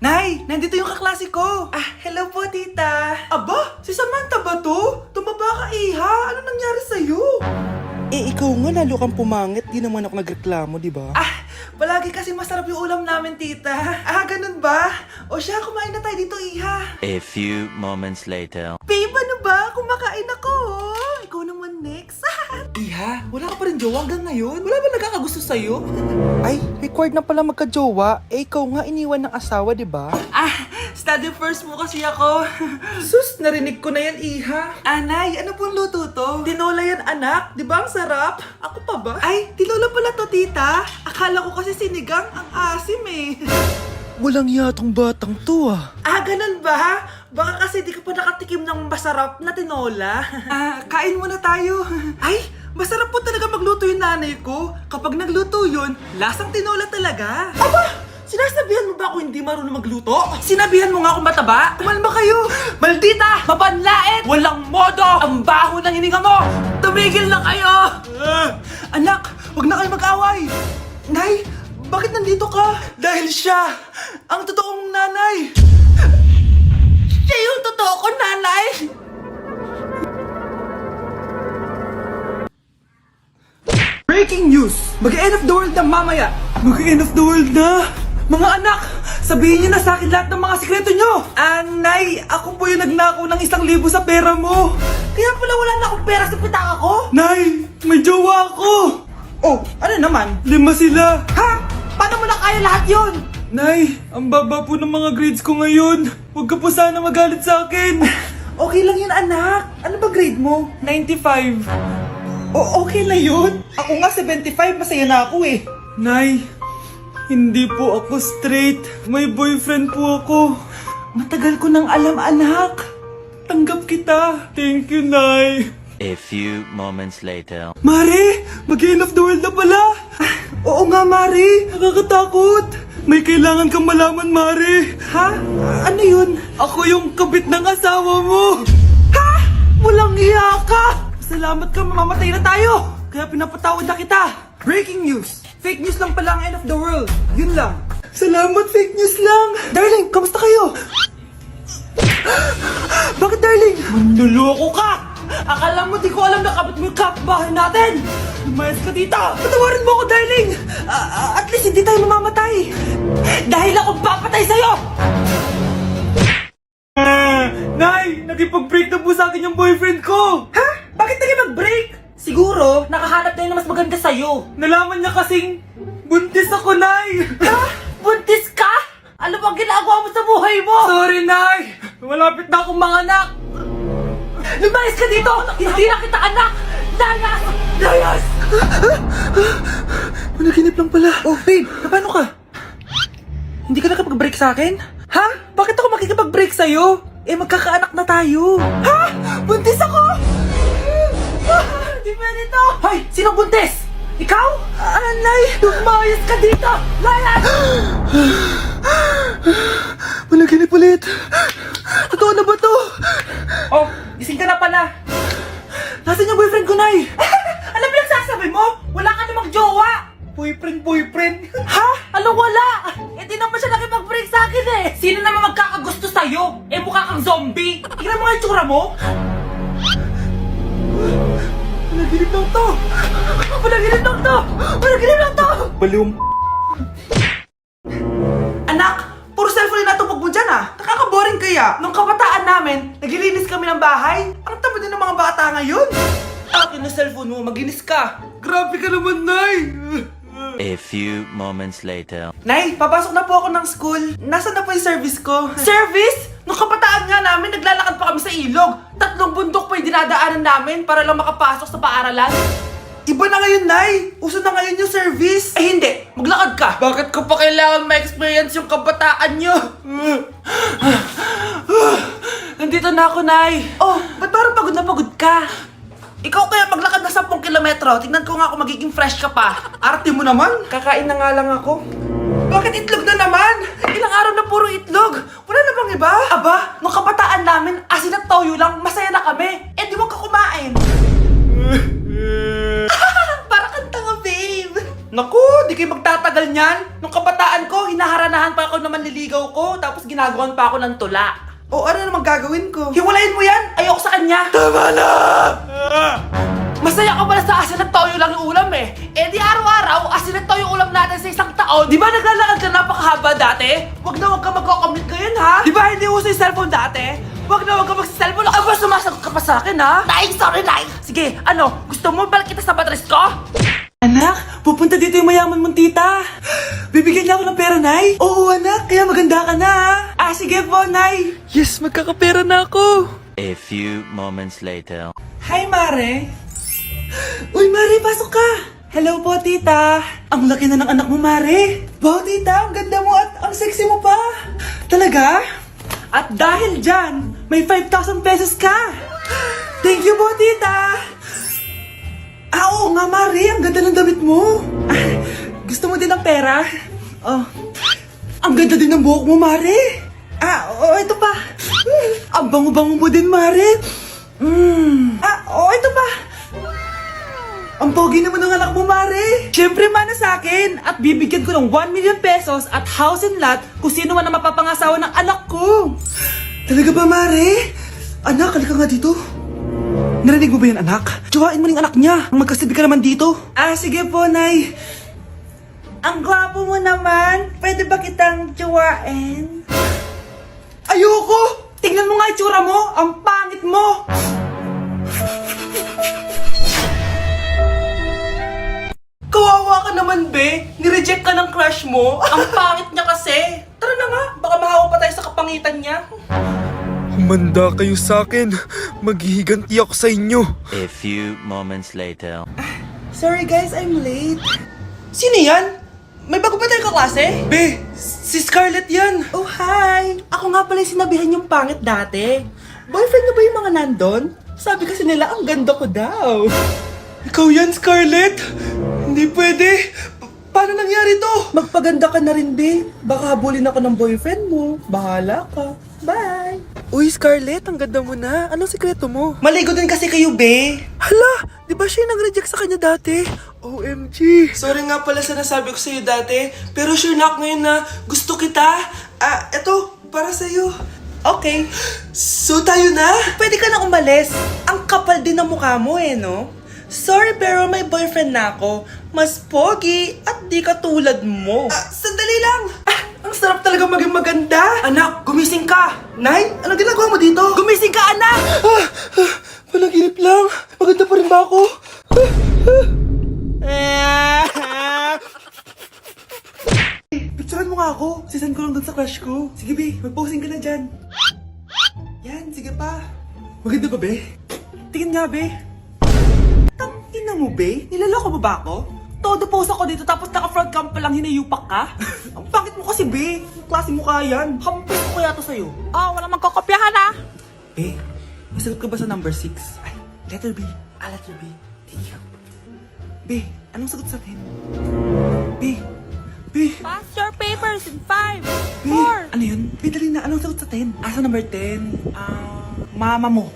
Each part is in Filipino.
Nay, nandito yung kaklase ko. Hello po, tita. Aba, si Samantha ba to? Tumaba ka, iha. Ano nangyari sa'yo? Ikaw nga lalo kang pumangit. Di naman ako nagreklamo, di ba? Palagi kasi masarap yung ulam namin, tita. Ganun ba? O siya, kumain na tayo dito, iha. A few moments later. Babe, ano ba? Kumakain ako. Ikaw naman next. Iha, wala ka pa rin jowa hanggang ngayon? Wala ba nagkakagusto sa'yo? Ay, required na pala magka-jowa. Ikaw nga iniwan ng asawa, di ba? Study first mo kasi ako. Sus, narinig ko na yan, iha. Anay, ano pong luto to? Tinola yan, anak. Di ba ang sarap? Ako pa ba? Ay, tinola pala to, tita. Akala ko kasi sinigang, ang asim eh. Walang yatong batang to Ganun ba? Baka kasi di ka pa nakatikim ng masarap na tinola. Kain muna tayo. Ay, masarap po talaga magluto yung nanay ko. Kapag nagluto yun, lasang tinola talaga. Aba! Sinasabihan mo ba ako hindi marunong magluto? Sinabihan mo nga akong mataba? Kumalma kayo! Maldita! Mapanlait! Walang modo! Ang baho ng hininga mo! Tumigil na kayo! Anak, wag na kayo mag-away! Nay, bakit nandito ka? Dahil siya, ang totoong nanay! Siya yung totoo ko, nanay! Breaking news! Mag-end of the world na mamaya! Mag-end of the world na! Mga anak! Sabihin niyo na sa akin lahat ng mga sikreto niyo! Nay, ako po yung nagnakaw ng 1,000 sa pera mo! Kaya pala wala na akong pera sa pitaka ko? Nay, may jowa ako! Oh, ano naman? 5 sila! Ha? Paano mo na kaya lahat yon? Nay, ang baba po ng mga grades ko ngayon. Huwag ka po sana magalit sa akin. Okay lang yun, anak. Ano ba grade mo? 95. Okay na yun. Ako nga 75, masaya na ako eh. Nay, hindi po ako straight. May boyfriend po ako. Matagal ko nang alam, anak. Tanggap kita. Thank you, Nay. A few moments later. Mare, mag-end of the world na pala. Oo nga, Mare. Nakakatakot. May kailangan kang malaman, Mare. Ha? Ano yun? Ako yung kabit ng asawa mo. Ha? Walang iya ka. Salamat ka, mamamatay na tayo. Kaya pinapatawad na kita. Breaking news. Fake news lang pala ang end of the world. Yun lang. Salamat, fake news lang. Darling, kamusta kayo? Bakit, darling? Manluloko ka! Akala mo di ko alam na kabit mo yung kapitbahay natin! Lumayas ka dito! Patawarin mo ako, darling! At least hindi tayo mamamatay! Dahil ako papatay sa'yo! Nay! Nakipag-break na po sa akin yung boyfriend ko! Ha? Bakit nakipag-break? Siguro, nakahanap na yun na mas maganda sa'yo. Nalaman niya kasing buntis ako, Nay! Ha? Buntis ka? Ano bang ginagawa mo sa buhay mo? Sorry, Nay! Malapit na akong manganak! Lumayas ka dito! Hindi na kita anak! Layas! Layas! Panaginip lang pala. Oh, babe, paano ka? Hindi ka nakapag-break sa akin? Ha? Bakit ako makikipag-break sa'yo? Magkakaanak na tayo. Ha? Buntis ako! Di pwede to! Hoy! Sinong buntis? Ikaw? Anay! Lumayas ka dito! Layas! Panaginip ulit. Totoo na ba to? Oh, gising ka na pala. Nasaan yung boyfriend ko, Nay? Alam mo yung sasabi mo? Wala ka namang jowa. Boyfriend? Ha? Alam wala. Di naman siya nakipag-break sa akin eh. Sino naman magkakagusto sa'yo? Mukha kang zombie. Tingnan mo nga yung tsura mo. Panaginip lang to. Panaginip lang to. Panaginip lang to. Baliw. Anak, puro cellphone na tupag mo dyan Nakaka-boring kaya. Nung kabataan namin, naglilinis kami ng bahay. Ang tama din ng mga bata ngayon. Akin na cellphone mo, maginis ka. Grabe ka naman, Nay. A few moments later. Nay, papasok na po ako ng school. Nasaan na po yung service ko? Service? Nung kabataan nga namin, naglalakad pa kami sa ilog. 3 bundok pa yung dinadaanan namin para lang makapasok sa paaralan. Iba na ngayon, Nay! Uso na ngayon yung service! Ay, hindi! Maglakad ka! Bakit ko pa kailangan ma-experience yung kabataan nyo? Nandito na ako, Nay! Oh, ba't parang pagod na pagod ka? Ikaw kaya maglakad na 10 kilometro. Tignan ko nga kung magiging fresh ka pa. Arte mo naman! Kakain na nga lang ako. Bakit itlog na naman? Ilang araw na puro itlog. Wala na bang iba? Aba, nung kabataan namin, asin at toyo lang, masaya na kami. Di wag ka kumain. Para kang tanga, babe. Naku, di kayo magtatagal niyan. Nung kabataan kabataan ko, hinaharanahan pa ako na manliligaw ko, tapos ginagawan pa ako ng tula. O ano naman gagawin ko? Hiwalayin mo yan! Ayoko sa kanya! Tama na! Masaya ka pala sa asin at toyo lang yung ulam eh. Eh di araw-araw, asin at toyo ulam natin sa isang taon. Di ba naglalakad ka napakahaba dati? Wag na wag ka magko-commute ngayon ha? Di ba hindi uso yung cellphone dati? Wag na wag ka mag-cellphone. Aba, sumasagot ka pa sa akin ha? Nay, sorry nay! Sige, ano? Gusto mo balik kita sa patres ko? Anak, pupunta dito yung mayaman mong tita. Bibigyan niya ako ng pera, Nay. Oo, anak. Kaya maganda ka na, ha? Ah, sige po, Nay. Yes, magkakapera na ako. A few moments later. Hi, Mare. Uy, Mare, pasok ka. Hello po, tita. Ang laki na ng anak mo, Mare. Wow, tita, ang ganda mo at ang sexy mo pa. Talaga? At dahil dyan, may 5,000 pesos ka. Thank you po, tita. Ah, oo nga, Mare. Ang ganda ng damit mo. Ah, gusto mo din ng pera? Oh. Ang ganda din ng buhok mo, Mare. Ah, oo, ito pa. Ang bango-bango mo din, Mare. Ah, oo, ito pa. Ang pogi naman ng anak mo, Mare. Siyempre, mana sa akin. At bibigyan ko ng 1 million pesos at house and lot kung sino man ang mapapangasawa ng anak ko. Talaga ba, Mare? Anak, halika nga dito. Narinig mo ba yan, anak? Tsuhain mo yung anak niya. Ang magkasabi ka naman dito. Ah, sige po, Nay. Ang gwapo mo naman. Pwede ba kitang tsuhain? Ayoko! Tingnan mo nga itsura mo. Ang pangit mo. Kawawa ka naman, be. Nireject ka ng crush mo. Ang pangit niya kasi. Tara na nga. Baka mahawa pa tayo sa kapangitan niya. Humanda kayo sa akin. Maghihiganti ako sa inyo. A few moments later. Sorry guys, I'm late. Sino yan? May bago ba tayong kaklase? Be, si Scarlett yan. Oh, hi. Ako nga pala yung sinabihan yung pangit dati. Boyfriend na ba yung mga nandun? Sabi kasi nila, ang ganda ko daw. Ikaw yan, Scarlett? Hindi pwede. Paano nangyari to? Magpaganda ka na rin, be. Baka habulin ako ng boyfriend mo. Bahala ka. Bye. Uy, Scarlett, ang ganda mo na. Anong sikreto mo? Maligo din kasi kayo, be. Hala, di ba siya yung nag-reject sa kanya dati? OMG. Sorry nga pala sa nasabi ko sa'yo dati, pero sure na ako ngayon na gusto kita. Ah, eto, para sa'yo. Okay. So tayo na? Pwede ka na umalis. Ang kapal din ng mukha mo eh, no? Sorry pero may boyfriend na ako. Mas pogi at di katulad mo. Ah, sandali lang. Ah, ang sarap talaga maging maganda. Anak, gumising ka. Nay, ano ginagawa mo dito? Gumising ka, anak! Panaginip lang. Maganda pa rin ba ako? Picturean mo nga ako. Sisan ko lang dun sa crush ko. Sige, be. Mag-posing ka na dyan. Yan, sige pa. Maganda ba, be? Tingin nga, be. Tangina mo, be? Nilaloko mo ba ako? Todo pose ako dito tapos naka-front cam pa lang hinayupak ka? Ang pangit mo kasi, be. Ang klase mo kaya yan. Hampis ko kaya to sa'yo. Oh, walang magkokopyahan ah. Be, masagot ka ba sa number 6? Ay, letter B. Ah, letter B. Thank you. Be, anong sagot sa akin? Be, Pass your papers in 5, Be, 4. ano yun? Be, dali na. Anong sagot sa 10? Ah, sa number 10. Mama mo.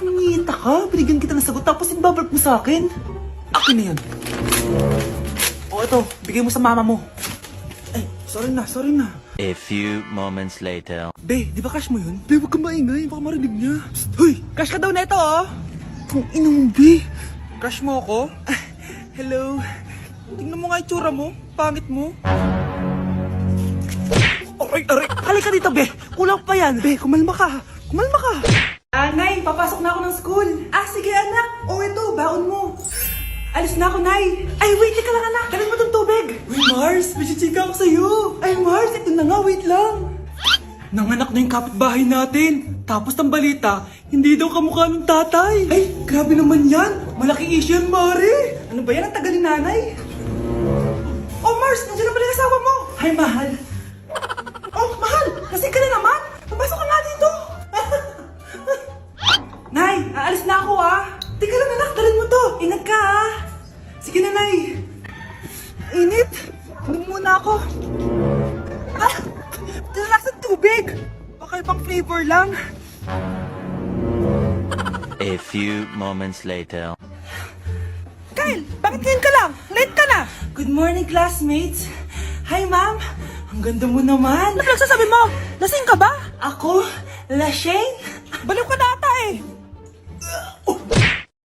Nangita ka? Binigyan kita ng sagot tapos inbabalik mo sa akin. Akin na yun. O, ito. Bigay mo sa mama mo. Ay, sorry na. A few moments later. Be, di ba crush mo yun? Be, huwag kang maingay. Baka marinig niya. Psst, hoy! Crush ka daw na ito, oh! Kung ina mo, Be. Crush mo ako? Hello. Tingnan mo nga itsura mo. Pangit mo. Aray! Halika dito, Be. Kulang pa yan. Be, kumalma ka. Nay, papasok na ako ng school. Ah, sige, anak. O, ito, baon mo. Alis na ako, Nay. Ay, wait, teka lang, anak. Dalhin mo tong tubig. Uy, Mars, may chichika ako sa'yo. Ay, Mars, ito na nga, wait lang. Nanganak na yung kapitbahay natin. Tapos ng balita, hindi daw kamukha ng tatay. Ay, grabe naman yan. Malaking issue yan, Mari. Ano ba yan? Ang tagal ni nanay. Oh, Mars, nandiyan na pala yung asawa mo. Hi, mahal. Oh, mahal, kasi ka na naman. Papasok ka nga dito. Nay, aalis na ako ah. Teka lang anak, dalhin mo to. Ingat ka ah. Sige na, Nay. Init. Inom muna ako. Ah, talakas ng tubig. Baka ibang flavor lang. A few moments later. Kyle, bakit ngayon ka lang? Late ka na. Good morning, classmates. Hi, ma'am. Ang ganda mo naman. Ano pinagsasabi mo? Lasing ka ba? Ako? Lasheng? Baliw ka na ata eh.